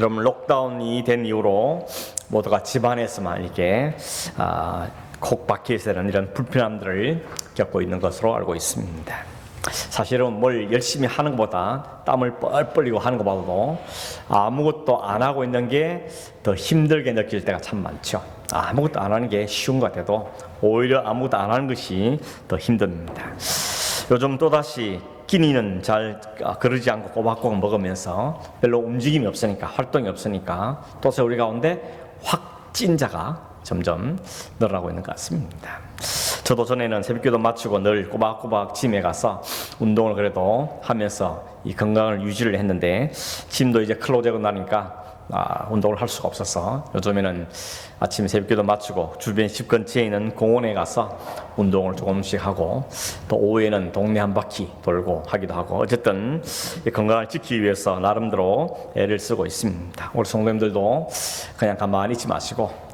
여러분 록다운이 된 이후로 모두가 집안에서만 이렇게 콕 박혀 있어야 하는 이런 불편함들을 겪고 있는 것으로 알고 있습니다. 사실은 뭘 열심히 하는 것보다 땀을 뻘뻘 흘리고 하는 것보다도 아무것도 안 하고 있는 게 더 힘들게 느낄 때가 참 많죠. 아무것도 안 하는 게 쉬운 것 같아도 오히려 아무것도 안 하는 것이 더 힘듭니다. 요즘 또다시 끼니는 잘 그러지 않고 꼬박꼬박 먹으면서 별로 움직임이 없으니까, 활동이 없으니까 또다시 우리 가운데 확진자가 점점 늘어나고 있는 것 같습니다. 저도 전에는 새벽기도 마치고 늘 꼬박꼬박 짐에 가서 운동을 그래도 하면서 이 건강을 유지를 했는데, 짐도 이제 클로즈하고 나니까 운동을 할 수가 없어서 요즘에는 아침 새벽기도 마치고 주변 집 근처에 있는 공원에 가서 운동을 조금씩 하고, 또 오후에는 동네 한 바퀴 돌고 하기도 하고, 어쨌든 이 건강을 지키기 위해서 나름대로 애를 쓰고 있습니다. 우리 성도님들도 그냥 가만히 있지 마시고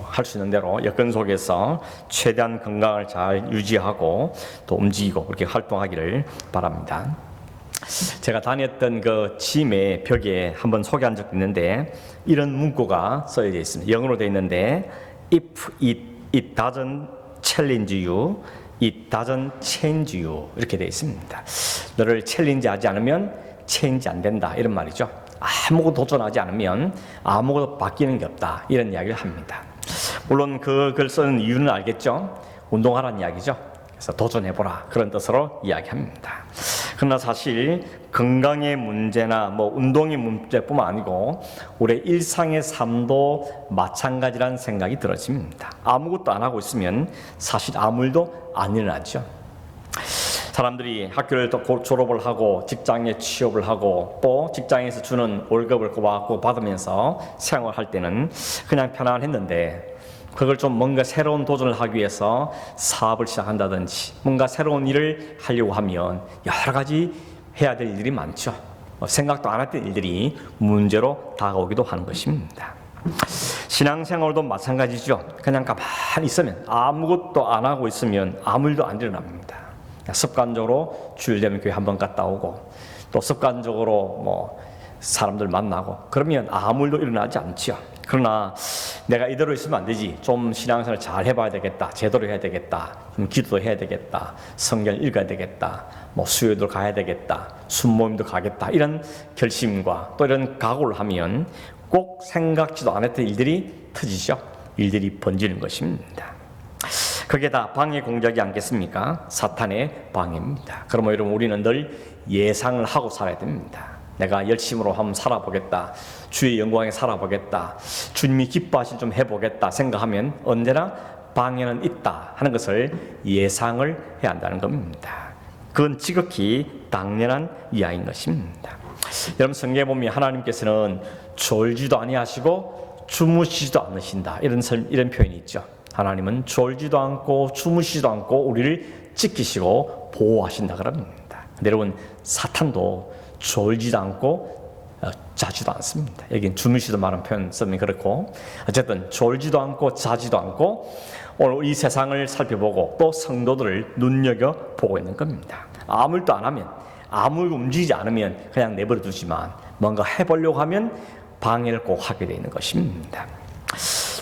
할 수 있는 대로 여건 속에서 최대한 건강을 잘 유지하고 또 움직이고 그렇게 활동하기를 바랍니다. 제가 다녔던 그 짐의 벽에 한번 소개한 적도 있는데 이런 문구가 써져 있습니다. 영어로 되어 있는데 If it doesn't challenge you, it doesn't change you 이렇게 되어 있습니다. 너를 챌린지하지 않으면 체인지 안 된다 이런 말이죠. 아무것도 도전하지 않으면 아무것도 바뀌는 게 없다 이런 이야기를 합니다. 물론 그 글 쓰는 이유는 알겠죠. 운동하라는 이야기죠. 그래서 도전해보라 그런 뜻으로 이야기합니다. 그러나 사실 건강의 문제나 운동의 문제뿐만 아니고 우리 일상의 삶도 마찬가지라는 생각이 들어집니다. 아무것도 안 하고 있으면 사실 아무 일도 안 일어나죠. 사람들이 학교를 또 졸업을 하고 직장에 취업을 하고 또 직장에서 주는 월급을 꼬박꼬박 받으면서 생활할 때는 그냥 편안했는데, 그걸 좀 뭔가 새로운 도전을 하기 위해서 사업을 시작한다든지 뭔가 새로운 일을 하려고 하면 여러 가지 해야 될 일이 많죠. 생각도 안 했던 일들이 문제로 다가오기도 하는 것입니다. 신앙생활도 마찬가지죠. 그냥 가만히 있으면, 아무것도 안 하고 있으면 아무 일도 안 일어납니다. 습관적으로 주일 되면 교회 한번 갔다 오고 또 습관적으로 사람들 만나고 그러면 아무 일도 일어나지 않죠. 그러나 내가 이대로 있으면 안 되지, 좀 신앙생활 잘 해봐야 되겠다, 제대로 해야 되겠다, 좀 기도도 해야 되겠다, 성경 읽어야 되겠다, 수요일도 가야 되겠다, 순모임도 가겠다, 이런 결심과 또 이런 각오를 하면 꼭 생각지도 않았던 일들이 터지죠. 일들이 번지는 것입니다. 그게 다 방해 공작이 아니겠습니까? 사탄의 방해입니다. 그러면 여러분, 우리는 늘 예상을 하고 살아야 됩니다. 내가 열심으로 한번 살아보겠다, 주의 영광에 살아보겠다, 주님이 기뻐하실 좀 해보겠다 생각하면 언제나 방해는 있다 하는 것을 예상을 해야 한다는 겁니다. 그건 지극히 당연한 이야기인 것입니다. 여러분, 성경에 보면 하나님께서는 졸지도 아니하시고 주무시지도 않으신다 이런 표현이 있죠. 하나님은 졸지도 않고 주무시지도 않고 우리를 지키시고 보호하신다 그럽니다. 여러분, 사탄도 졸지도 않고 자지도 않습니다. 여긴 주무시도 말은 표현 쓰면 그렇고, 어쨌든 졸지도 않고 자지도 않고 오늘 이 세상을 살펴보고 또 성도들을 눈여겨보고 있는 겁니다. 아무 일도 안 하면, 아무 일 움직이지 않으면 그냥 내버려 두지만 뭔가 해보려고 하면 방해를 꼭 하게 되는 것입니다.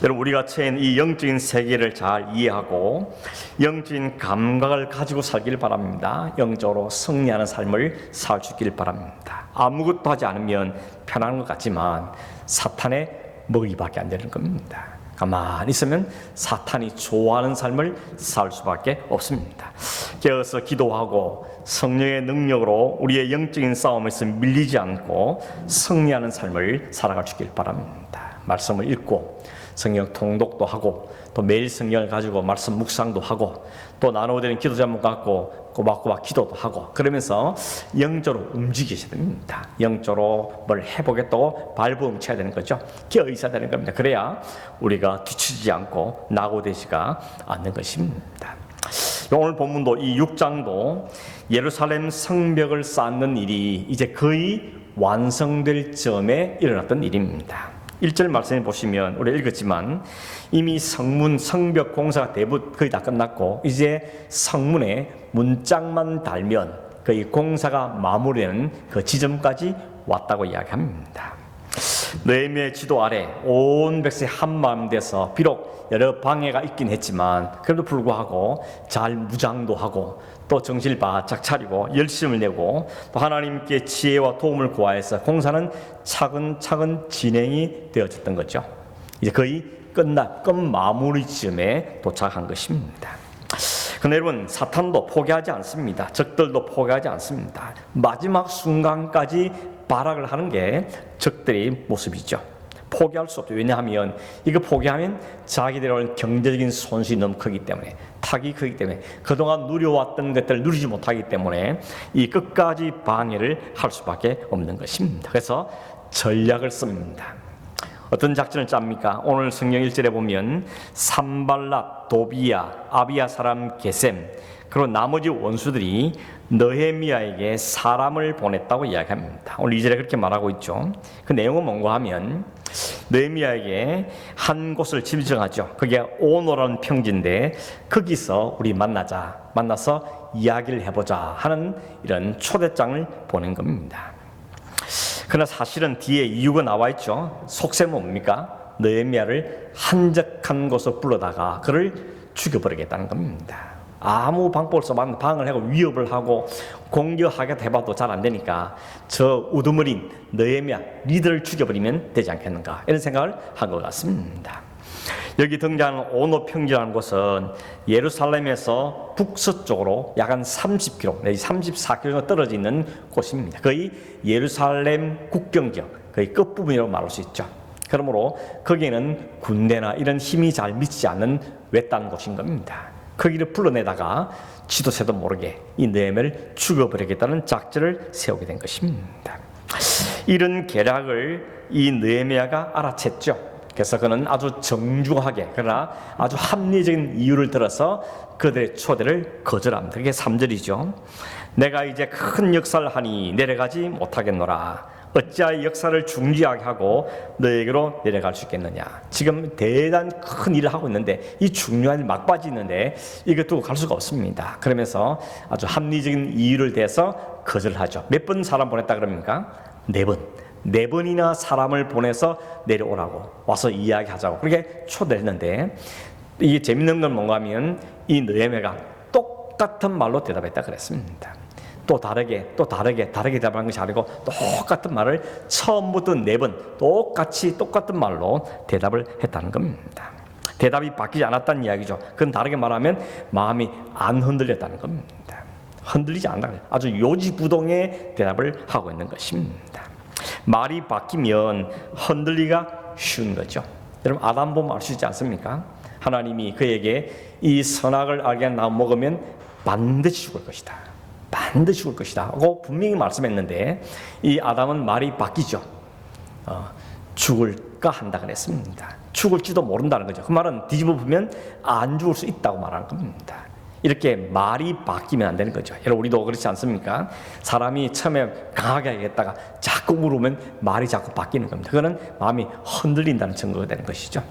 여러분, 우리가 처한 이 영적인 세계를 잘 이해하고 영적인 감각을 가지고 살길 바랍니다. 영적으로 승리하는 삶을 살 수 있길 바랍니다. 아무것도 하지 않으면 편한 것 같지만 사탄의 먹이밖에 안 되는 겁니다. 가만히 있으면 사탄이 좋아하는 삶을 살 수밖에 없습니다. 깨어서 기도하고 성령의 능력으로 우리의 영적인 싸움에서 밀리지 않고 승리하는 삶을 살아갈 수 있길 바랍니다. 말씀을 읽고 성경 통독도 하고 또 매일 성경을 가지고 말씀 묵상도 하고 또 나누어드리는 기도 제목 갖고 꼬박꼬박 기도도 하고, 그러면서 영적으로 움직이셔야 됩니다. 영적으로 뭘 해보겠다고 발버둥쳐야 되는 거죠. 깨어 있어야 되는 겁니다. 그래야 우리가 뒤처지지 않고 낙오되지가 않는 것입니다. 오늘 본문도 이 6장도 예루살렘 성벽을 쌓는 일이 이제 거의 완성될 즈음에 일어났던 일입니다. 1절 말씀을 보시면 우리 읽었지만 이미 성벽 공사가 대부분 거의 다 끝났고 이제 성문에 문짝만 달면 거의 공사가 마무리되는 그 지점까지 왔다고 이야기합니다. 느헤미야의 지도 아래 온 백성이 한 마음 돼서 비록 여러 방해가 있긴 했지만 그래도 불구하고 잘 무장도 하고 또 정신을 바짝 차리고 열심을 내고 또 하나님께 지혜와 도움을 구하여서 공사는 차근차근 진행이 되어졌던 거죠. 이제 거의 끝 마무리쯤에 도착한 것입니다. 그런데 여러분, 사탄도 포기하지 않습니다. 적들도 포기하지 않습니다. 마지막 순간까지 발악을 하는 게 적들의 모습이죠. 포기할 수 없죠. 왜냐하면 이거 포기하면 자기들의 경제적인 손실이 너무 크기 때문에, 타격이 크기 때문에, 그동안 누려왔던 것들을 누리지 못하기 때문에 이 끝까지 방해를 할 수밖에 없는 것입니다. 그래서 전략을 씁니다. 어떤 작전을 짭니까? 오늘 성경 1절에 보면 산발랏, 도비야, 아비야 사람 게셈, 그리고 나머지 원수들이 느헤미야에게 사람을 보냈다고 이야기합니다. 오늘 2절에 그렇게 말하고 있죠. 그 내용은 뭔가 하면 느헤미야에게 한 곳을 지정하죠. 그게 오노라는 평지인데 거기서 우리 만나서 이야기를 해보자 하는 이런 초대장을 보낸 겁니다. 그러나 사실은 뒤에 이유가 나와 있죠. 속셈은 뭡니까? 느헤미야를 한적한 곳으로 불러다가 그를 죽여버리겠다는 겁니다. 아무 방법을 써봤는데 방을 하고 위협을 하고 공격하게 해봐도 잘 안 되니까 저 우두머린 느헤미야 리더를 죽여버리면 되지 않겠는가, 이런 생각을 한 것 같습니다. 여기 등장하는 오노 평지라는 곳은 예루살렘에서 북서쪽으로 약 한 30km, 내지 34km 떨어져 있는 곳입니다. 거의 예루살렘 국경지역, 거의 끝부분이라고 말할 수 있죠. 그러므로 거기에는 군대나 이런 힘이 잘 미치지 않는 외딴 곳인 겁니다. 거기를 불러내다가 지도새도 모르게 이 느헤미야를 죽여버리겠다는 작전을 세우게 된 것입니다. 이런 계략을 이 느헤미야가 알아챘죠. 그래서 그는 아주 정중하게 그러나 아주 합리적인 이유를 들어서 그들의 초대를 거절합니다. 그게 3절이죠. 내가 이제 큰 역사를 하니 내려가지 못하겠노라. 어찌하여 역사를 중지하게 하고 너에게로 내려갈 수 있겠느냐. 지금 대단히 큰 일을 하고 있는데 이 중요한 일 막바지 있는데 이것 두고 갈 수가 없습니다. 그러면서 아주 합리적인 이유를 대서 거절을 하죠. 몇 번 사람 보냈다 그럽니까? 4번. 4번이나 사람을 보내서 내려오라고, 와서 이야기하자고 그렇게 초대를 했는데, 이게 재밌는 건 뭔가 하면 이 느헤미야가 똑같은 말로 대답했다 그랬습니다. 또 다르게 대답하는 것이 아니고 똑같은 말을 처음부터 4번 똑같은 말로 대답을 했다는 겁니다. 대답이 바뀌지 않았다는 이야기죠. 그건 다르게 말하면 마음이 안 흔들렸다는 겁니다. 흔들리지 않는다. 아주 요지부동의 대답을 하고 있는 것입니다. 말이 바뀌면 흔들리기가 쉬운 거죠. 여러분, 아담 보면 알 수 있지 않습니까? 하나님이 그에게 이 선악을 알게 한 나무 먹으면 반드시 죽을 것이다. 반드시 죽을 것이다 하고 분명히 말씀했는데 이 아담은 말이 바뀌죠. 죽을까 한다 그랬습니다. 죽을지도 모른다는 거죠. 그 말은 뒤집어 보면 안 죽을 수 있다고 말하는 겁니다. 이렇게 말이 바뀌면 안 되는 거죠. 여러분, 우리도 그렇지 않습니까? 사람이 처음에 강하게 하겠다가 자꾸 물으면 말이 자꾸 바뀌는 겁니다. 그거는 마음이 흔들린다는 증거가 되는 것이죠.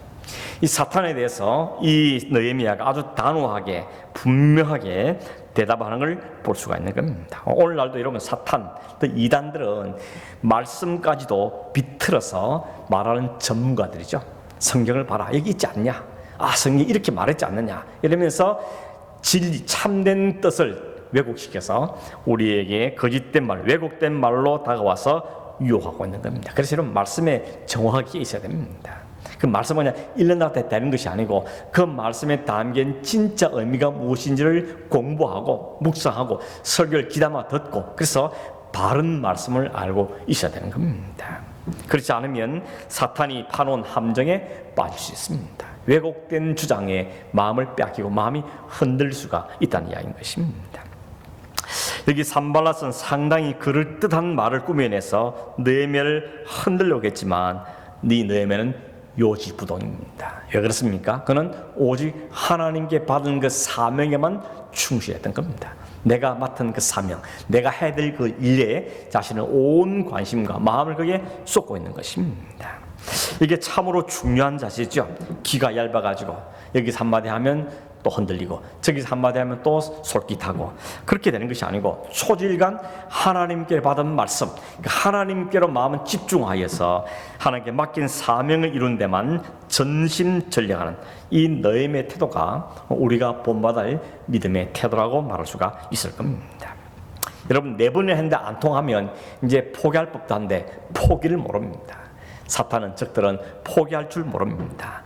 이 사탄에 대해서 이 느헤미야가 아주 단호하게 분명하게 대답하는 걸 볼 수가 있는 겁니다. 오늘날도 이러면 사탄, 또 이단들은 말씀까지도 비틀어서 말하는 전문가들이죠. 성경을 봐라, 여기 있지 않냐? 성경이 이렇게 말했지 않느냐? 이러면서 진리, 참된 뜻을 왜곡시켜서 우리에게 거짓된 말, 왜곡된 말로 다가와서 유혹하고 있는 겁니다. 그래서 여러분, 말씀에 정확하게 있어야 됩니다. 그 말씀은 그냥 일러나다 되는 것이 아니고 그 말씀에 담긴 진짜 의미가 무엇인지를 공부하고 묵상하고 설교를 귀담아 듣고, 그래서 바른 말씀을 알고 있어야 되는 겁니다. 그렇지 않으면 사탄이 파놓은 함정에 빠질 수 있습니다. 왜곡된 주장에 마음을 뺏기고 마음이 흔들릴 수가 있다는 이야기인 것입니다. 여기 산발랏은 상당히 그럴듯한 말을 꾸며내서 느헤미야를 흔들려고 했지만 이 느헤미야는 요지부동입니다. 왜 그렇습니까? 그는 오직 하나님께 받은 그 사명에만 충실했던 겁니다. 내가 맡은 그 사명, 내가 해야 될 그 일에 자신의 온 관심과 마음을 거기에 쏟고 있는 것입니다. 이게 참으로 중요한 자세죠. 귀가 얇아가지고 여기서 한마디 하면 또 흔들리고, 저기서 한마디 하면 또 솔깃하고, 그렇게 되는 것이 아니고 초질간 하나님께 받은 말씀, 하나님께로 마음을 집중하여서 하나님께 맡긴 사명을 이룬 데만 전심전력하는 이 너희의 태도가 우리가 본받을 믿음의 태도라고 말할 수가 있을 겁니다. 여러분, 4번을 했는데 안 통하면 이제 포기할 법도 한데 포기를 모릅니다. 사탄은, 적들은 포기할 줄 모릅니다.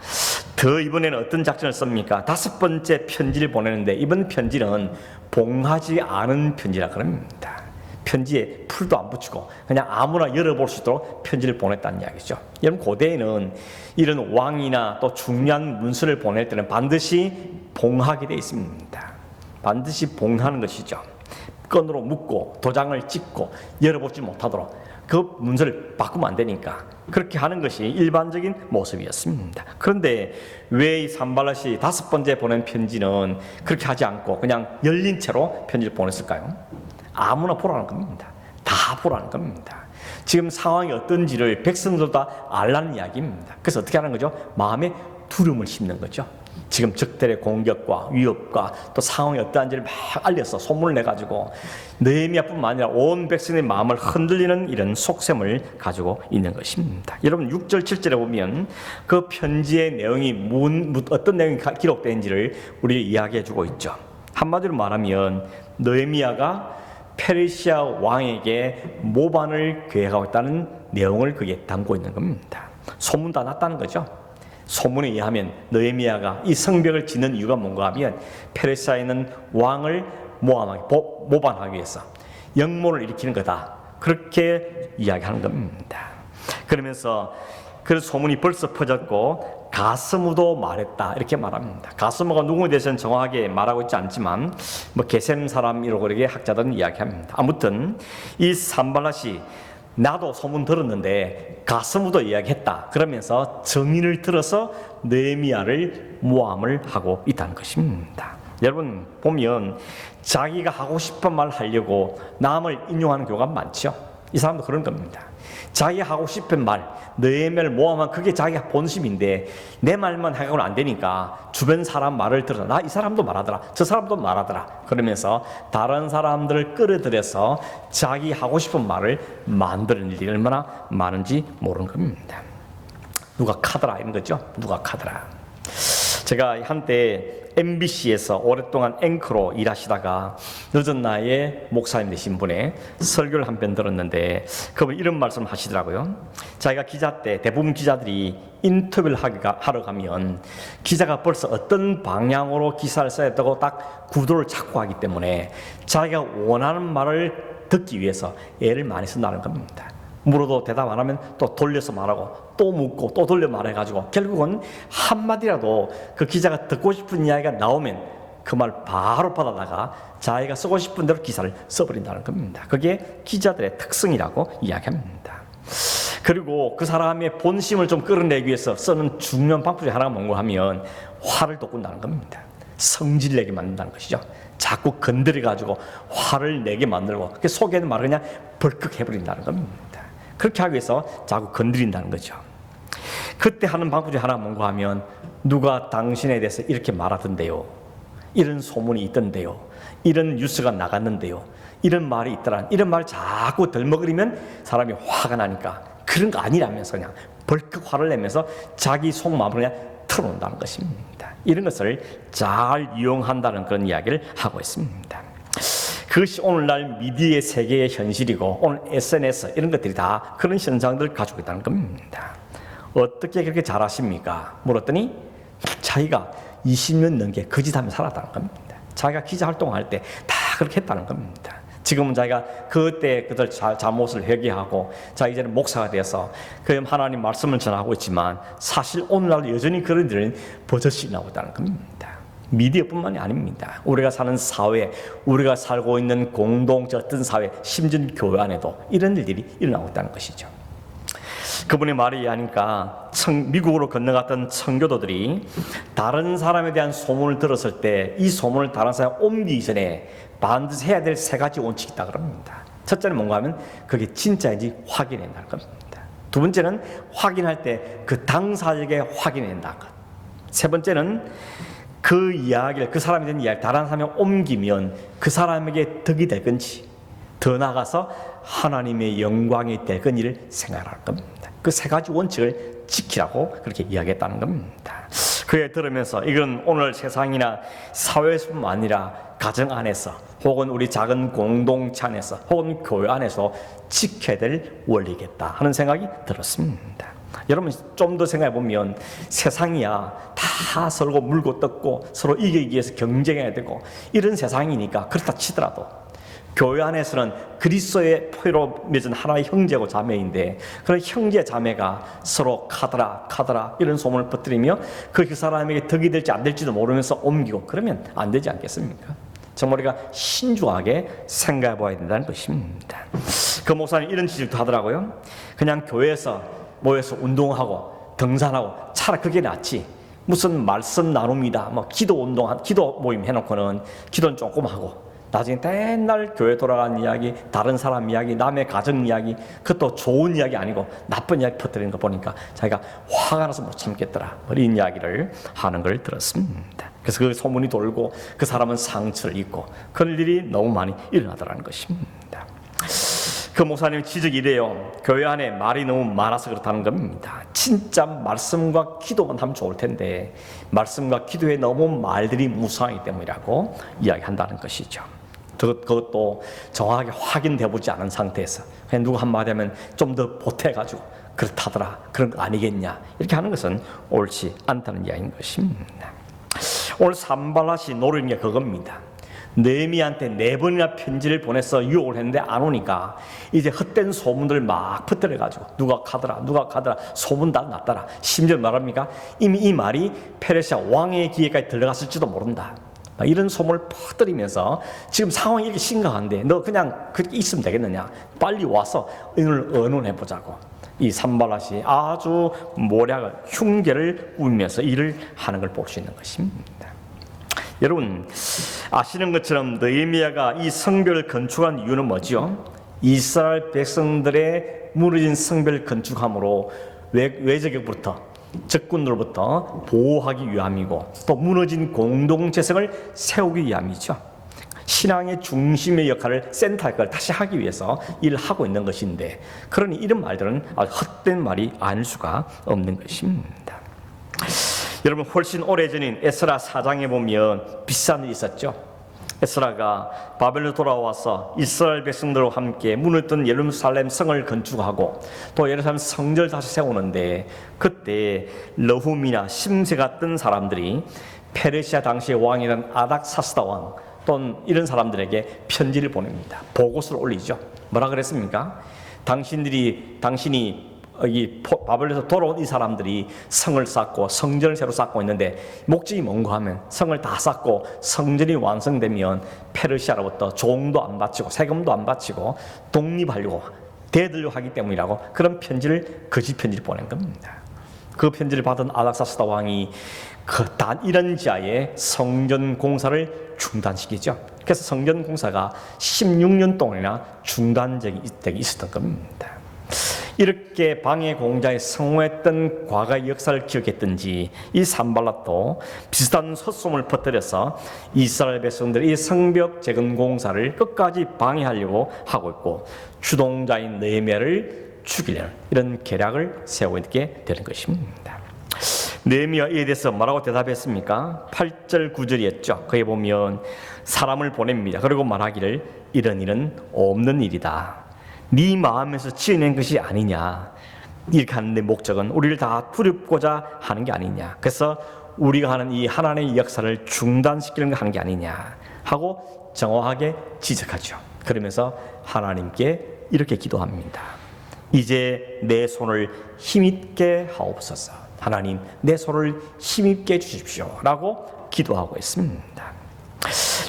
더 이번에는 어떤 작전을 씁니까? 5번째 편지를 보내는데, 이번 편지는 봉하지 않은 편지라 그럽니다. 편지에 풀도 안 붙이고 그냥 아무나 열어볼 수 있도록 편지를 보냈다는 이야기죠. 여러분, 고대에는 이런 왕이나 또 중요한 문서를 보낼 때는 반드시 봉하게 되어 있습니다. 반드시 봉하는 것이죠. 끈으로 묶고 도장을 찍고 열어보지 못하도록 그 문서를 바꾸면 안 되니까 그렇게 하는 것이 일반적인 모습이었습니다. 그런데 왜 이 산발랏이 5번째 보낸 편지는 그렇게 하지 않고 그냥 열린 채로 편지를 보냈을까요? 아무나 보라는 겁니다. 다 보라는 겁니다. 지금 상황이 어떤지를 백성들도 다 알라는 이야기입니다. 그래서 어떻게 하는 거죠? 마음에 두려움을 심는 거죠. 지금 적들의 공격과 위협과 또 상황이 어떠한지를 막 알려서 소문을 내가지고 느헤미야뿐만 아니라 온 백성의 마음을 흔들리는 이런 속셈을 가지고 있는 것입니다. 여러분, 6절 7절에 보면 그 편지의 내용이 어떤 내용이 기록된지를 우리에게 이야기해주고 있죠. 한마디로 말하면 느헤미야가 페르시아 왕에게 모반을 계획하고 있다는 내용을 그게 담고 있는 겁니다. 소문 다 났다는 거죠. 소문에 의하면 느헤미야가 이 성벽을 짓는 이유가 뭔가 하면 페르시아에 있는 왕을 모반하기 위해서 영모를 일으키는 거다, 그렇게 이야기하는 겁니다. 그러면서 그 소문이 벌써 퍼졌고 가스무도 말했다, 이렇게 말합니다. 가스무가 누구에 대해서는 정확하게 말하고 있지 않지만 게셈 사람이라고 그렇게 학자들은 이야기합니다. 아무튼 이 산발랏이 나도 소문 들었는데 가스무도 이야기했다, 그러면서 증인을 들어서 느헤미야를 모함을 하고 있다는 것입니다. 여러분, 보면 자기가 하고 싶은 말 하려고 남을 인용하는 경우가 많죠. 이 사람도 그런 겁니다. 자기가 하고 싶은 말, 느헤미야를 모함하면 그게 자기가 본심인데 내 말만 하고는 안 되니까 주변 사람 말을 들어서 나 이 사람도 말하더라, 저 사람도 말하더라, 그러면서 다른 사람들을 끌어들여서 자기 하고 싶은 말을 만드는 일이 얼마나 많은지 모르는 겁니다. 누가 카더라 이런 거죠. 누가 카더라. 제가 한때 MBC에서 오랫동안 앵커로 일하시다가 늦은 나이에 목사님 되신 분의 설교를 한 편 들었는데 그분 이런 말씀을 하시더라고요. 자기가 기자 때 대부분 기자들이 인터뷰를 하러 가면 기자가 벌써 어떤 방향으로 기사를 써야 했다고 딱 구도를 찾고 하기 때문에 자기가 원하는 말을 듣기 위해서 애를 많이 쓴다는 겁니다. 물어도 대답 안 하면 또 돌려서 말하고 또 묻고 또 돌려 말해가지고 결국은 한마디라도 그 기자가 듣고 싶은 이야기가 나오면 그 말 바로 받아다가 자기가 쓰고 싶은 대로 기사를 써버린다는 겁니다. 그게 기자들의 특성이라고 이야기합니다. 그리고 그 사람의 본심을 좀 끌어내기 위해서 쓰는 중요한 방법 중에 하나가 뭔가 하면 화를 돋군다는 겁니다. 성질 내게 만든다는 것이죠. 자꾸 건드려가지고 화를 내게 만들고 그 속에 있는 말을 그냥 벌컥 해버린다는 겁니다. 그렇게 하기 위해서 자꾸 건드린다는 거죠. 그때 하는 방법 중에 하나가 뭔가 하면 누가 당신에 대해서 이렇게 말하던데요, 이런 소문이 있던데요, 이런 뉴스가 나갔는데요, 이런 말이 있더라, 이런 말을 자꾸 덜먹으리면 사람이 화가 나니까 그런 거 아니라면서 그냥 벌컥 화를 내면서 자기 속마음을 그냥 털어놓는다는 것입니다. 이런 것을 잘 이용한다는 그런 이야기를 하고 있습니다. 그것이 오늘날 미디어의 세계의 현실이고 오늘 SNS 이런 것들이 다 그런 현상들을 가지고 있다는 겁니다. 어떻게 그렇게 잘하십니까? 물었더니 자기가 20년 넘게 거짓하며 살았다는 겁니다. 자기가 기자 활동할 때 다 그렇게 했다는 겁니다. 지금은 자기가 그때 그들 잘못을 회개하고 자 이제는 목사가 되어서 그 하나님 말씀을 전하고 있지만 사실 오늘날도 여전히 그런 일은 버젓이 나오고 있다는 겁니다. 미디어뿐만이 아닙니다. 우리가 사는 사회, 우리가 살고 있는 공동체 어떤 사회, 심지어 교회 안에도 이런 일들이 일어나고 있다는 것이죠. 그분의 말을 이해하니까 미국으로 건너갔던 청교도들이 다른 사람에 대한 소문을 들었을 때 이 소문을 다른 사람에 옮기기 전에 반드시 해야 될 3가지 원칙이 있다고 합니다. 첫째는 뭔가 하면 그게 진짜인지 확인한다는 겁니다. 두 번째는 확인할 때 그 당사자에게 확인한다는 것. 세 번째는 그 이야기를, 그 사람이 된 이야기를 다른 사람에 옮기면 그 사람에게 덕이 될 건지, 더 나아가서 하나님의 영광이 될 건지를 생각할 겁니다. 그 세 가지 원칙을 지키라고 그렇게 이야기했다는 겁니다. 그에 들으면서 이건 오늘 세상이나 사회에서뿐만 아니라 가정 안에서 혹은 우리 작은 공동체 안에서 혹은 교회 안에서 지켜야 될 원리겠다 하는 생각이 들었습니다. 여러분 좀 더 생각해 보면 세상이야 다 서로 물고 뜯고 서로 이기기 위해서 경쟁해야 되고 이런 세상이니까 그렇다 치더라도 교회 안에서는 그리스도의 피로 맺은 하나의 형제고 자매인데 그런 형제 자매가 서로 카더라 이런 소문을 퍼뜨리며 그 사람에게 덕이 될지 안 될지도 모르면서 옮기고 그러면 안 되지 않겠습니까? 정말 우리가 신중하게 생각해 봐야 된다는 것입니다. 그 목사님 이런 지적도 하더라고요. 그냥 교회에서 모여서 운동하고 등산하고 차라리 그게 낫지. 무슨 말씀 나눕니다. 뭐 기도 운동, 기도 모임 해놓고는 기도는 조금 하고 나중에 맨날 교회 돌아간 이야기, 다른 사람 이야기, 남의 가정 이야기, 그것도 좋은 이야기 아니고 나쁜 이야기 퍼뜨리는 거 보니까 자기가 화가 나서 못 참겠더라. 이런 이야기를 하는 걸 들었습니다. 그래서 그 소문이 돌고 그 사람은 상처를 입고 그런 일이 너무 많이 일어나더라는 것입니다. 그 목사님 지적이 이래요. 교회 안에 말이 너무 많아서 그렇다는 겁니다. 진짜 말씀과 기도만 하면 좋을 텐데 말씀과 기도에 너무 말들이 무성하기 때문이라고 이야기한다는 것이죠. 그것도 정확하게 확인돼 보지 않은 상태에서 그냥 누가 한마디 하면 좀 더 보태가지고 그렇다더라, 그런 거 아니겠냐 이렇게 하는 것은 옳지 않다는 이야기인 것입니다. 오늘 산발랏이 노리는 게 그겁니다. 느헤미야한테 4번이나 편지를 보내서 유혹을 했는데 안 오니까 이제 헛된 소문들을 막 퍼뜨려가지고 누가 가더라 소문 다 났더라. 심지어 말합니까? 이미 이 말이 페르시아 왕의 귀에까지 들어갔을지도 모른다. 이런 소문을 퍼뜨리면서 지금 상황이 이렇게 심각한데 너 그냥 그렇게 있으면 되겠느냐, 빨리 와서 오늘 의논해보자고 이 산발랏이 아주 모략을 흉계를 울면서 일을 하는 걸 볼 수 있는 것입니다. 여러분 아시는 것처럼 느헤미야가 이 성벽을 건축한 이유는 뭐죠? 이스라엘 백성들의 무너진 성벽을 건축함으로 외적으로부터 적군들로부터 보호하기 위함이고 또 무너진 공동체성을 세우기 위함이죠. 신앙의 중심의 역할을 센터 역할을 다시 하기 위해서 일을 하고 있는 것인데 그러니 이런 말들은 아주 헛된 말이 아닐 수가 없는 것입니다. 여러분 훨씬 오래전인 에스라 4장에 보면 비슷한 일이 있었죠. 에스라가 바벨로 돌아와서 이스라엘 백성들과 함께 무너졌던 예루살렘 성을 건축하고 또 예루살렘 성전을 다시 세우는데 그때 러훔이나 심세 같은 사람들이 페르시아 당시의 왕이던 아닥사스다 왕 또는 이런 사람들에게 편지를 보냅니다. 보고서를 올리죠. 뭐라 그랬습니까? 당신이 이 바벨론에서 돌아온 이 사람들이 성을 쌓고 성전을 새로 쌓고 있는데 목적이 뭔가 하면 성을 다 쌓고 성전이 완성되면 페르시아로부터 종도 안 바치고 세금도 안 바치고 독립하려고 대들려고 하기 때문이라고 그런 편지를 거짓 편지를 보낸 겁니다. 그 편지를 받은 아닥사스다 왕이 그 단이런 지하에 성전 공사를 중단시키죠. 그래서 성전 공사가 16년 동안이나 중단되기 있었던 겁니다. 이렇게 방해 공자에 성공했던 과거의 역사를 기억했던지 이 산발랏도 비슷한 헛소문을 퍼뜨려서 이스라엘 백성들이 이 성벽 재건 공사를 끝까지 방해하려고 하고 있고 주동자인 느헤미야를 죽이려는 이런 계략을 세우고 있게 되는 것입니다. 느헤미야 이에 대해서 뭐라고 대답했습니까? 8절 9절이었죠. 거기에 보면 사람을 보냅니다. 그리고 말하기를 이런 일은 없는 일이다. 네 마음에서 지어낸 것이 아니냐. 이렇게 하는 데 목적은 우리를 다 두렵고자 하는 게 아니냐. 그래서 우리가 하는 이 하나님의 역사를 중단시키는 거 하는 게 아니냐 하고 정확하게 지적하죠. 그러면서 하나님께 이렇게 기도합니다. 이제 내 손을 힘있게 하옵소서. 하나님 내 손을 힘있게 주십시오 라고 기도하고 있습니다.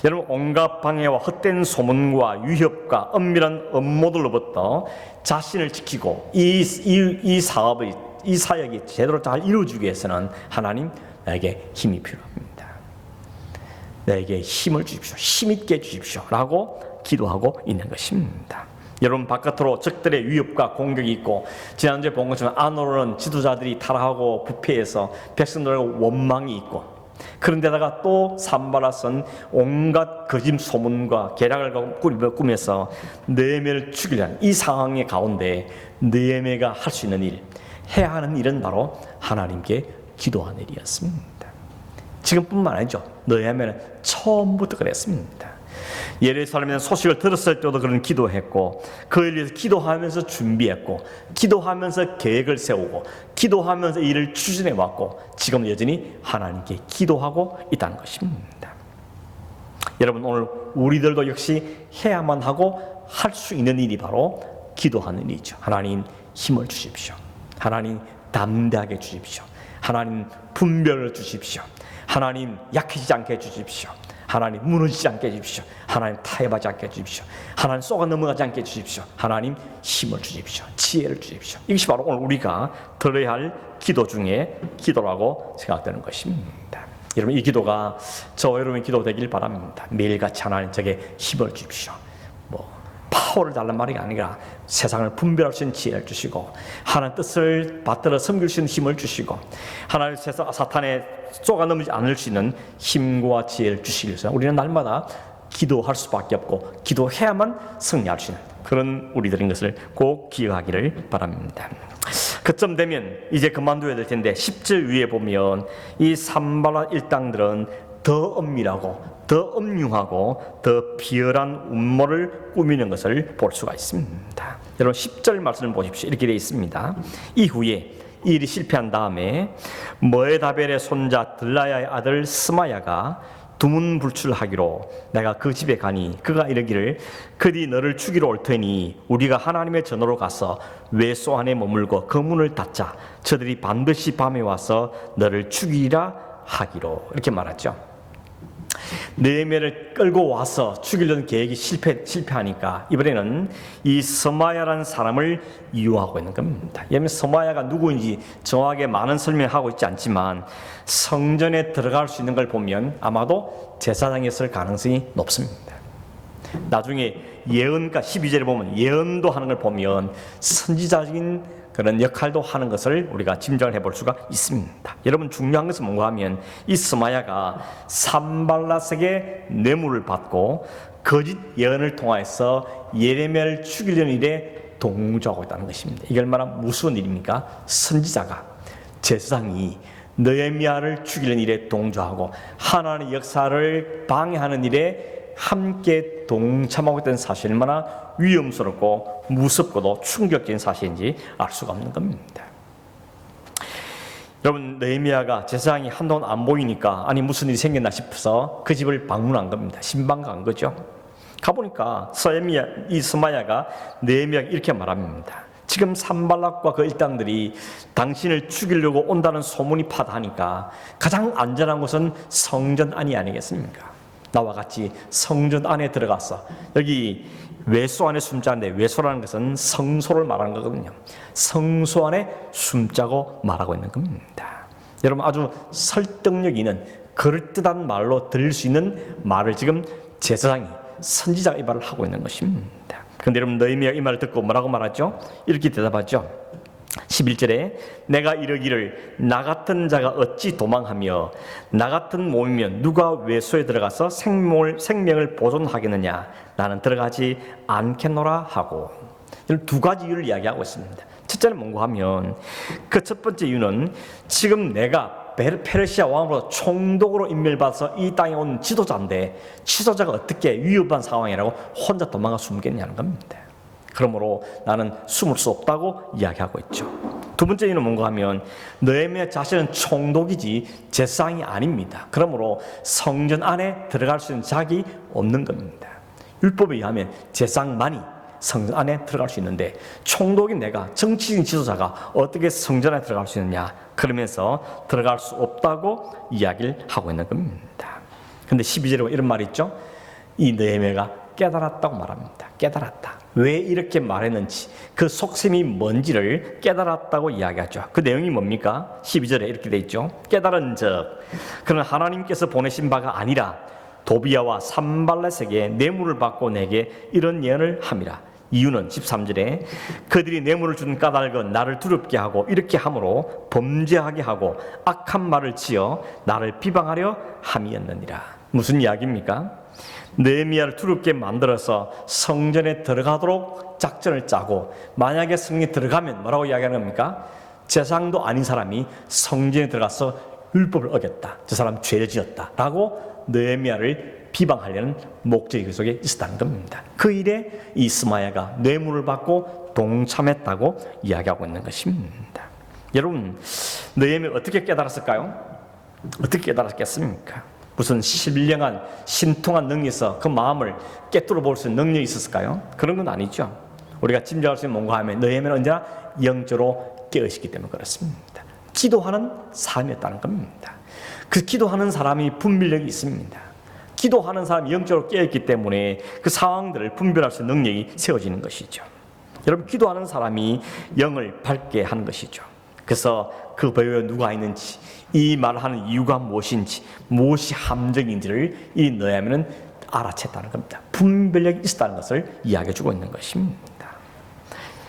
여러분 온갖 방해와 헛된 소문과 위협과 엄밀한 업무들로부터 자신을 지키고 이 사역이 제대로 잘 이루어지기 위해서는 하나님 나에게 힘이 필요합니다. 나에게 힘을 주십시오. 힘있게 주십시오 라고 기도하고 있는 것입니다. 여러분 바깥으로 적들의 위협과 공격이 있고 지난주에 본 것처럼 안으로는 지도자들이 타락하고 부패해서 백성들의 원망이 있고 그런데다가 또 산발랏은 온갖 거짓 소문과 계략을 꾸며서 느헤미야를 죽이려는 이 상황의 가운데 느헤미야가 할 수 있는 일, 해야 하는 일은 바로 하나님께 기도하는 일이었습니다. 지금뿐만 아니죠. 느헤미야는 처음부터 그랬습니다. 예루살렘에서 소식을 들었을 때도 그런 기도했고, 그에 위해서 기도하면서 준비했고, 기도하면서 계획을 세우고, 기도하면서 일을 추진해 왔고, 지금 여전히 하나님께 기도하고 있다는 것입니다. 여러분, 오늘 우리들도 역시 해야만 하고 할 수 있는 일이 바로 기도하는 일이죠. 하나님 힘을 주십시오. 하나님 담대하게 주십시오. 하나님 분별을 주십시오. 하나님 약해지지 않게 해주십시오. 하나님 무너지지 않게 해주십시오. 하나님 타협하지 않게 해주십시오. 하나님 쏘가 넘어가지 않게 해주십시오. 하나님 힘을 주십시오. 지혜를 주십시오. 이것이 바로 오늘 우리가 들어야 할 기도 중에 기도라고 생각되는 것입니다. 여러분, 이 기도가 저와 여러분의 기도 되길 바랍니다. 매일같이 하나님 저에게 힘을 주십시오. 파워를 달란 말이 아니라 세상을 분별할 수 있는 지혜를 주시고, 하나님 뜻을 받들어 섬길 수 있는 힘을 주시고, 하나님 사탄의 쏘가 넘지 않을 수 있는 힘과 지혜를 주시기 위해서 우리는 날마다 기도할 수밖에 없고, 기도해야만 승리할 수 있는 그런 우리들인 것을 꼭 기억하기를 바랍니다. 그쯤 되면 이제 그만둬야 될 텐데 10절 위에 보면 이 산발랏 일당들은 더 엄밀하고 더 엄중하고 더 비열한 음모를 꾸미는 것을 볼 수가 있습니다. 여러분 10절 말씀을 보십시오. 이렇게 되어 있습니다. 이후에 이 일이 실패한 다음에 머에다벨의 손자 들라야의 아들 스마야가 두문불출하기로 내가 그 집에 가니 그가 이르기를 그들이 너를 죽이러 올 테니 우리가 하나님의 전으로 가서 외소 안에 머물고 그 문을 닫자. 저들이 반드시 밤에 와서 너를 죽이라 하기로. 이렇게 말했죠. 느헤미야를 끌고 와서 죽이려는 계획이 실패하니까 이번에는 이 스마야라는 사람을 이용하고 있는 겁니다. 왜냐하면 스마야가 누구인지 정확하게 많은 설명을 하고 있지 않지만 성전에 들어갈 수 있는 걸 보면 아마도 제사장이었을 가능성이 높습니다. 나중에 예언가 12절에 보면 예언도 하는 걸 보면 선지자적인 그런 역할도 하는 것을 우리가 짐작을 해볼 수가 있습니다. 여러분 중요한 것은 뭔가 하면 이 스마야가 산발랏에게 뇌물을 받고 거짓 예언을 통해서 예레미야를 죽이려는 일에 동조하고 있다는 것입니다. 이게 얼마나 무서운 일입니까? 선지자가, 제사장이 느헤미야를 죽이려는 일에 동조하고 하나님의 역사를 방해하는 일에 함께 동참하고 있다는 사실이 얼마나 위험스럽고 무섭고도 충격적인 사실인지 알 수가 없는 겁니다. 여러분 느헤미야가 제사장이 한동안 안 보이니까 아니 무슨 일이 생겼나 싶어서 그 집을 방문한 겁니다. 신방 간 거죠. 가보니까 이 스마야가 느헤미야에게 이렇게 말합니다. 지금 산발랏과 그 일당들이 당신을 죽이려고 온다는 소문이 파다하니까 가장 안전한 곳은 성전 안이 아니겠습니까? 나와 같이 성전 안에 들어가서, 여기 외소 안에 숨자인데 외소라는 것은 성소를 말하는 거거든요. 성소 안에 숨자고 말하고 있는 겁니다. 여러분 아주 설득력 있는 그럴듯한 말로 들릴 수 있는 말을 지금 제사장이, 선지자가 이 말을 하고 있는 것입니다. 그런데 여러분 느헤미야가 이 말을 듣고 뭐라고 말하죠? 이렇게 대답하죠. 11절에 내가 이르기를 나 같은 자가 어찌 도망하며 나 같은 몸이면 누가 외소에 들어가서 생명을 보존하겠느냐. 나는 들어가지 않겠노라 하고. 두 가지 이유를 이야기하고 있습니다. 첫째는 뭔가 하면 그 첫 번째 이유는 지금 내가 페르시아 왕으로 총독으로 임명받아서 이 땅에 온 지도자인데 지도자가 어떻게 위협한 상황이라고 혼자 도망가 숨겠냐는 겁니다. 그러므로 나는 숨을 수 없다고 이야기하고 있죠. 두 번째 이유는 뭔가 하면 느헤미야 자신은 총독이지 제사장이 아닙니다. 그러므로 성전 안에 들어갈 수 있는 자격이 없는 겁니다. 율법에 의하면 제사장만이 성전 안에 들어갈 수 있는데 총독인 내가, 정치적인 지도자가 어떻게 성전 안에 들어갈 수 있느냐, 그러면서 들어갈 수 없다고 이야기를 하고 있는 겁니다. 그런데 12절에 이런 말이 있죠. 이 느헤미야가 깨달았다고 말합니다. 깨달았다. 왜 이렇게 말했는지, 그 속셈이 뭔지를 깨달았다고 이야기하죠. 그 내용이 뭡니까? 12절에 이렇게 돼 있죠. 깨달은 즉 그는 하나님께서 보내신 바가 아니라 도비야와 산발렛에게 뇌물을 받고 내게 이런 예언을 함이라. 이유는 13절에 그들이 뇌물을 준 까닭은 나를 두렵게 하고 이렇게 함으로 범죄하게 하고 악한 말을 지어 나를 비방하려 함이었느니라. 무슨 이야기입니까? 느헤미야를 두렵게 만들어서 성전에 들어가도록 작전을 짜고, 만약에 성전에 들어가면 뭐라고 이야기하는 겁니까? 제사장도 아닌 사람이 성전에 들어가서 율법을 어겼다, 저 사람 죄를 지었다 라고 느헤미야를 비방하려는 목적이 그 속에 있었다는 겁니다. 그 일에 이 스마야가 뇌물을 받고 동참했다고 이야기하고 있는 것입니다. 여러분, 느헤미야가 어떻게 깨달았을까요? 어떻게 깨달았겠습니까? 무슨 신령한 신통한 능력이 있어 그 마음을 깨뚫어 볼 수 있는 능력이 있었을까요? 그런 건 아니죠. 우리가 짐작할 수 있는 뭔가 하면 느헤미야는 언제나 영적으로 깨어있기 때문에 그렇습니다. 기도하는 삶이었다는 겁니다. 그 기도하는 사람이 분별력이 있습니다. 기도하는 사람이 영적으로 깨어있기 때문에 그 상황들을 분별할 수 있는 능력이 세워지는 것이죠. 여러분, 기도하는 사람이 영을 밝게 하는 것이죠. 그래서 그 배후에 누가 있는지, 이 말을 하는 이유가 무엇인지, 무엇이 함정인지를 이 느헤미야는 알아챘다는 겁니다. 분별력이 있었다는 것을 이야기해 주고 있는 것입니다.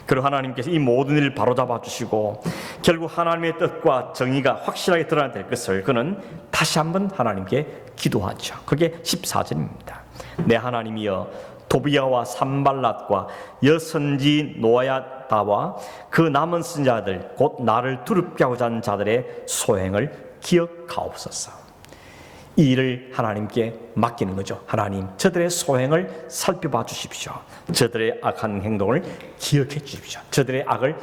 그리고 하나님께서 이 모든 일을 바로잡아 주시고 결국 하나님의 뜻과 정의가 확실하게 드러날 것을 그는 다시 한번 하나님께 기도하죠. 그게 14절입니다. 내 하나님이여, 도비야와 산발랏과 여선지 노아야다와 그 남은 선자들 곧 나를 두렵게 하고자 하는 자들의 소행을 기억하옵소서. 이 일을 하나님께 맡기는 거죠. 하나님, 저들의 소행을 살펴봐 주십시오. 저들의 악한 행동을 기억해 주십시오. 저들의 악을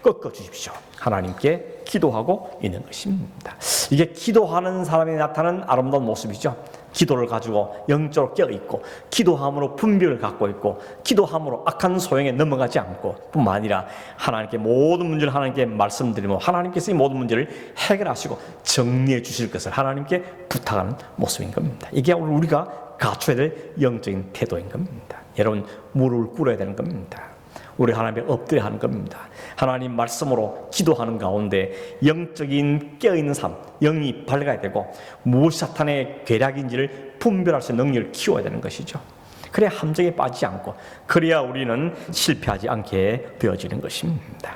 꺾어 주십시오. 하나님께 기도하고 있는 것입니다. 이게 기도하는 사람이 나타나는 아름다운 모습이죠. 기도를 가지고 영적으로 깨어있고, 기도함으로 분별을 갖고 있고, 기도함으로 악한 소행에 넘어가지 않고, 뿐만 아니라 하나님께 모든 문제를 하나님께 말씀드리면 하나님께서 이 모든 문제를 해결하시고 정리해 주실 것을 하나님께 부탁하는 모습인 겁니다. 이게 오늘 우리가 갖춰야 될 영적인 태도인 겁니다. 여러분, 무릎을 꿇어야 되는 겁니다. 우리 하나님께 엎드려 하는 겁니다. 하나님 말씀으로 기도하는 가운데 영적인 깨어있는 삶, 영이 밝아야 되고 무엇이 사탄의 계략인지를 분별할 수 있는 능력을 키워야 되는 것이죠. 그래야 함정에 빠지지 않고, 그래야 우리는 실패하지 않게 되어지는 것입니다.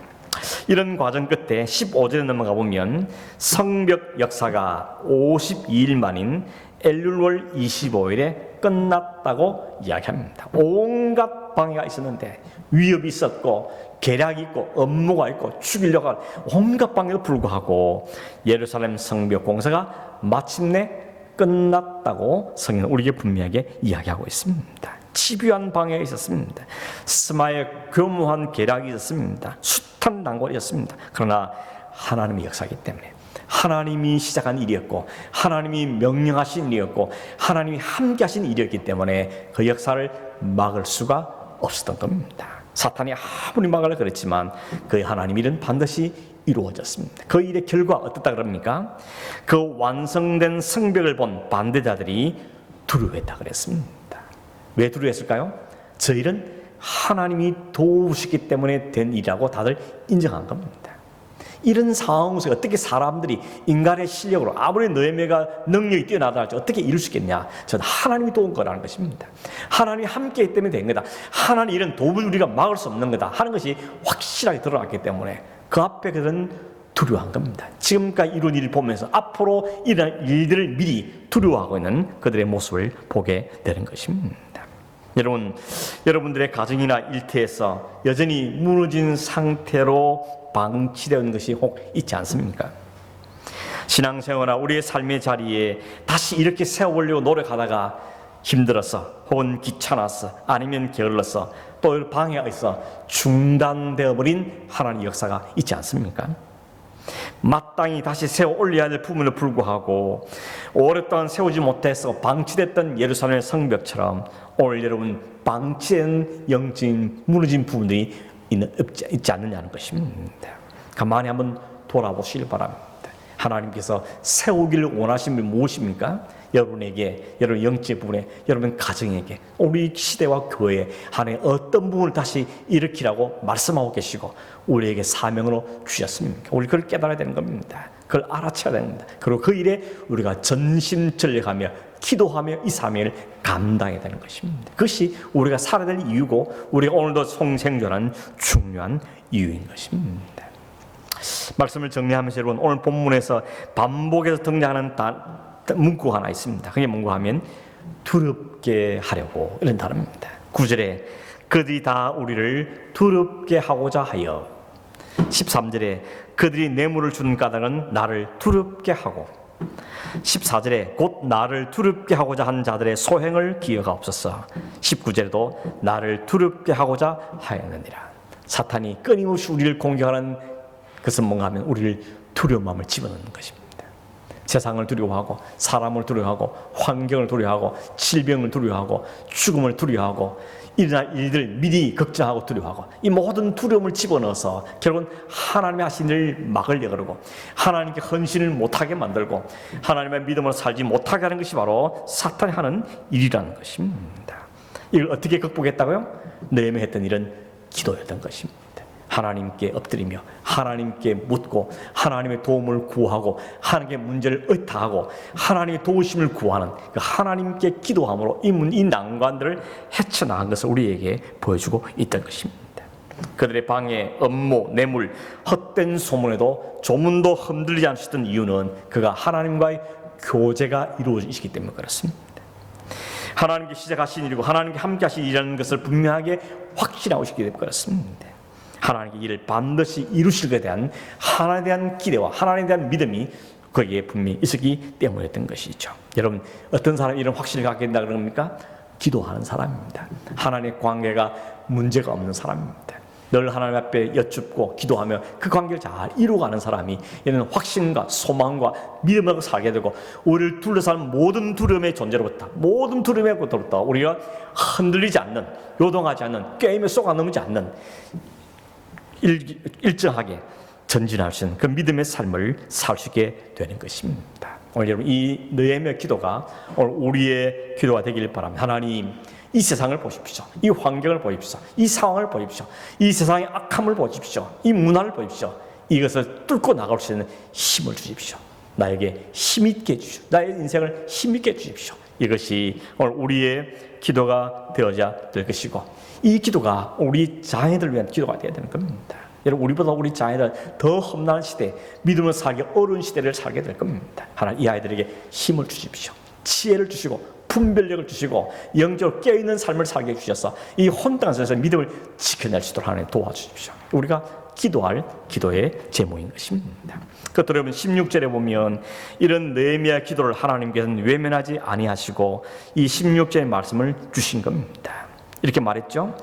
이런 과정 끝에 15절에 넘어가 보면 성벽 역사가 52일 만인 엘룰월 25일에 끝났다고 이야기합니다. 온갖 방해가 있었는데, 위협이 있었고 계략이 있고 업무가 있고 죽이려고 할 온갖 방해도 불구하고 예루살렘 성벽 공사가 마침내 끝났다고 성경은 우리에게 분명하게 이야기하고 있습니다. 집요한 방해가 있었습니다. 스마의 교묘한 계략이 있었습니다. 숱한 난관이 있었습니다. 그러나 하나님의 역사이기 때문에, 하나님이 시작한 일이었고 하나님이 명령하신 일이었고 하나님이 함께 하신 일이었기 때문에 그 역사를 막을 수가 없었던 겁니다. 사탄이 아무리 막으려 그랬지만 그 하나님 일은 반드시 이루어졌습니다. 그 일의 결과가 어떻다 그럽니까? 그 완성된 성벽을 본 반대자들이 두려워했다 그랬습니다. 왜 두려워했을까요? 저 일은 하나님이 도우시기 때문에 된 일이라고 다들 인정한 겁니다. 이런 상황에서 어떻게 사람들이 인간의 실력으로 아무리 느헤미야가 능력이 뛰어나다 할지 어떻게 이룰 수 있겠냐? 저는 하나님이 도운 거라는 것입니다. 하나님이 함께 했기 때문에 된 거다. 하나님 일은 도무지 우리가 막을 수 없는 거다 하는 것이 확실하게 드러났기 때문에 그 앞에 그들은 두려워한 겁니다. 지금까지 이룬 일을 보면서 앞으로 일어날 일들을 미리 두려워하고 있는 그들의 모습을 보게 되는 것입니다. 여러분들의 가정이나 일터에서 여전히 무너진 상태로 방치되어 있는 것이 혹 있지 않습니까? 신앙생활이나 우리의 삶의 자리에 다시 이렇게 세워보려고 노력하다가 힘들어서 혹은 귀찮아서 아니면 게을러서 또 방해가 있어 중단되어 버린 하나님의 역사가 있지 않습니까? 마땅히 다시 세워 올려야 될 부분을 불구하고 오랫동안 세우지 못해서 방치됐던 예루살렘 성벽처럼 오늘 여러분 방치된 영적인 무너진 부분들이 있지 않느냐는 것입니다. 가만히 한번 돌아보시길 바랍니다. 하나님께서 세우기를 원하시는 분이 무엇입니까? 여러분에게, 여러분 영적 부분에, 여러분 가정에게, 우리 시대와 교회에 하나님 어떤 부분을 다시 일으키라고 말씀하고 계시고 우리에게 사명으로 주셨습니까? 우리 그걸 깨달아야 되는 겁니다. 그걸 알아채야 됩니다. 그리고 그 일에 우리가 전심전력하며 기도하며 이 사명을 감당해야 되는 것입니다. 그것이 우리가 살아야 될 이유고 우리가 오늘도 생존하는 중요한 이유인 것입니다. 말씀을 정리하면서 여러분, 오늘 본문에서 반복해서 등장하는 문구가 하나 있습니다. 그게 뭔가 하면 두렵게 하려고, 이런 단어입니다. 9절에 그들이 다 우리를 두렵게 하고자 하여, 13절에 그들이 뇌물을 주는 까닭은 나를 두렵게 하고, 14절에 곧 나를 두렵게 하고자 한 자들의 소행을 기억하옵소서. 19절에도 나를 두렵게 하고자 하였느니라. 사탄이 끊임없이 우리를 공격하는 것은 뭔가 하면 우리를 두려운 마음을 집어넣는 것입니다. 세상을 두려워하고 사람을 두려워하고 환경을 두려워하고 질병을 두려워하고 죽음을 두려워하고 일어날 일들 미리 걱정하고 두려워하고 이 모든 두려움을 집어넣어서 결국은 하나님의 하신 일을 막으려고 그러고 하나님께 헌신을 못하게 만들고 하나님의 믿음으로 살지 못하게 하는 것이 바로 사탄이 하는 일이라는 것입니다. 이걸 어떻게 극복했다고요? 느헤미야가 했던 일은 기도였던 것입니다. 하나님께 엎드리며 하나님께 묻고 하나님의 도움을 구하고 하나님께 문제를 의탁하고 하나님의 도우심을 구하는 그 하나님께 기도함으로 이 난관들을 헤쳐나간 것을 우리에게 보여주고 있던 것입니다. 그들의 방해, 업무, 뇌물, 헛된 소문에도 조문도 흔들리지 않으셨던 이유는 그가 하나님과의 교제가 이루어지기 때문에 그렇습니다. 하나님께 시작하신 일이고 하나님께 함께 하신 일이라는 것을 분명하게 확신하고 있기 때문에 그렇습니다. 하나님께 이를 반드시 이루실 것에 대한 하나님에 대한 기대와 하나님에 대한 믿음이 거기에 분명히 있었기 때문이었던 것이죠. 여러분, 어떤 사람이 이런 확신을 갖게 된다 그럽니까? 기도하는 사람입니다. 하나님의 관계가 문제가 없는 사람입니다. 늘 하나님 앞에 여쭙고 기도하며 그 관계를 잘 이루어가는 사람이 이런 확신과 소망과 믿음으로 살게 되고 우리를 둘러싸는 모든 두려움의 존재로부터 모든 두려움에로부터 우리가 흔들리지 않는, 요동하지 않는, 게임에 쏘아넘지 않는 일정하게 전진할 수 있는 그 믿음의 삶을 살 수 있게 되는 것입니다. 오늘 여러분, 이 느헤미야 기도가 오늘 우리의 기도가 되길 바랍니다. 하나님, 이 세상을 보십시오. 이 환경을 보십시오. 이 상황을 보십시오. 이 세상의 악함을 보십시오. 이 문화를 보십시오. 이것을 뚫고 나갈 수 있는 힘을 주십시오. 나에게 힘있게 해주십시오. 나의 인생을 힘있게 해주십시오. 이것이 오늘 우리의 기도가 되어야 될 것이고 이 기도가 우리 자녀들을 위한 기도가 되어야 되는 겁니다. 여러분, 우리보다 우리 자녀들 더 험난한 시대, 믿음을 살기 어려운 시대를 살게 될 겁니다. 하나님, 이 아이들에게 힘을 주십시오. 지혜를 주시고 분별력을 주시고 영적으로 깨어있는 삶을 살게 해주셔서 이 혼돈한 세상에서 믿음을 지켜낼 수 있도록 하나님 도와주십시오. 우리가 기도할 기도의 제목인 것입니다. 그것도 여러분 16절에 보면 이런 느헤미야 기도를 하나님께서는 외면하지 아니하시고 이 16절의 말씀을 주신 겁니다. 이렇게 말했죠.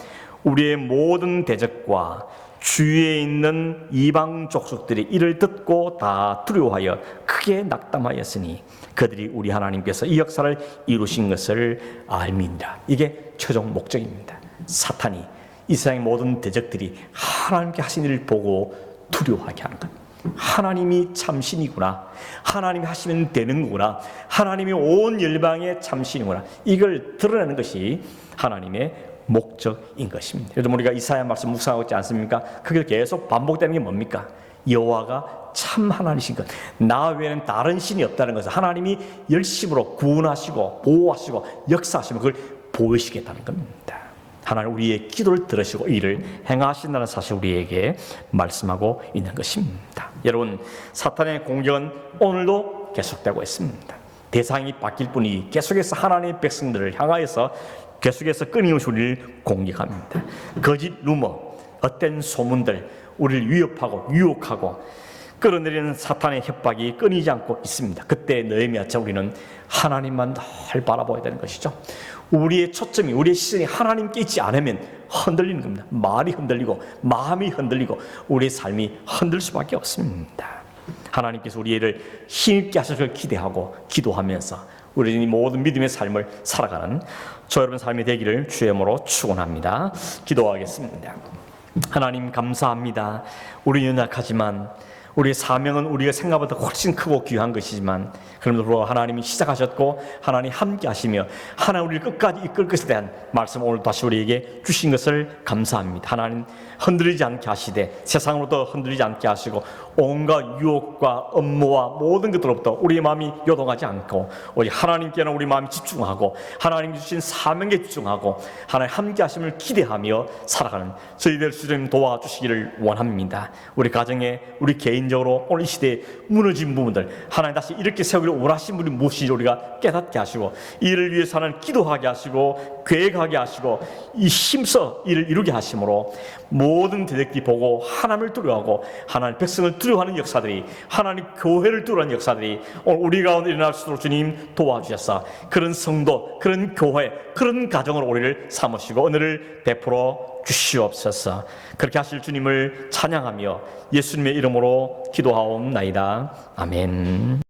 우리의 모든 대적과 주위에 있는 이방 족속들이 이를 듣고 다 두려워하여 크게 낙담하였으니 그들이 우리 하나님께서 이 역사를 이루신 것을 알미니라. 이게 최종 목적입니다. 사탄이 이 세상의 모든 대적들이 하나님께 하신 일을 보고 두려워하게 하는 것. 하나님이 참신이구나. 하나님이 하시면 되는 거구나. 하나님이 온 열방의 참신이구나. 이걸 드러내는 것이 하나님의 목적인 것입니다. 요즘 우리가 이사야 말씀 묵상하고 있지 않습니까? 그게 계속 반복되는 게 뭡니까? 여호와가 참 하나님이신 것, 나 외에는 다른 신이 없다는 것을 하나님이 열심으로 구원하시고 보호하시고 역사하시면 그걸 보이시겠다는 겁니다. 하나님 우리의 기도를 들으시고 이를 행하신다는 사실 우리에게 말씀하고 있는 것입니다. 여러분, 사탄의 공격은 오늘도 계속되고 있습니다. 대상이 바뀔 뿐이 계속해서 하나님의 백성들을 향하여서 계속해서 끊임없이 우리를 공격합니다. 거짓 루머, 헛된 소문들, 우리를 위협하고 유혹하고 끌어내리는 사탄의 협박이 끊이지 않고 있습니다. 그때 느헤미야처럼 우리는 하나님만 늘 바라봐야 되는 것이죠. 우리의 초점이, 우리의 시선이 하나님께 있지 않으면 흔들리는 겁니다. 말이 흔들리고 마음이 흔들리고 우리의 삶이 흔들 수밖에 없습니다. 하나님께서 우리를 힘있게 하셔서 기대하고 기도하면서 우리 모든 믿음의 삶을 살아가는 저 여러분 삶이 되기를 주의 이름으로 축원합니다. 기도하겠습니다. 하나님 감사합니다. 우리 연약하지만 우리의 사명은 우리가 생각보다 훨씬 크고 귀한 것이지만 그럼에도 불구하고 하나님이 시작하셨고 하나님 함께 하시며 하나님 우리를 끝까지 이끌 것에 대한 말씀 오늘 다시 우리에게 주신 것을 감사합니다. 하나님 흔들리지 않게 하시되 세상으로부터 흔들리지 않게 하시고 온갖 유혹과 업무와 모든 것들로부터 우리의 마음이 요동하지 않고 오직 하나님께는 우리 마음이 집중하고 하나님 주신 사명에 집중하고 하나님 함께 하심을 기대하며 살아가는 저희들 주님 도와주시기를 원합니다. 우리 가정에 우리 개인적으로 오늘 이 시대에 무너진 부분들 하나님 다시 이렇게 세우기를 원하신 분이 무엇인지 우리가 깨닫게 하시고 이를 위해서 하나님 기도하게 하시고 계획하게 하시고 이 힘써 이를 이루게 하심으로 모든 대적이 보고 하나님을 두려워하고 하나님 백성을 두려워하는 역사들이 하나님 교회를 두려워하는 역사들이 오늘 우리 가운데 일어날 수 있도록 주님 도와주셔서 그런 성도 그런 교회 그런 가정으로 우리를 삼으시고 은혜를 베풀어 주시옵소서. 그렇게 하실 주님을 찬양하며 예수님의 이름으로 기도하옵나이다. 아멘.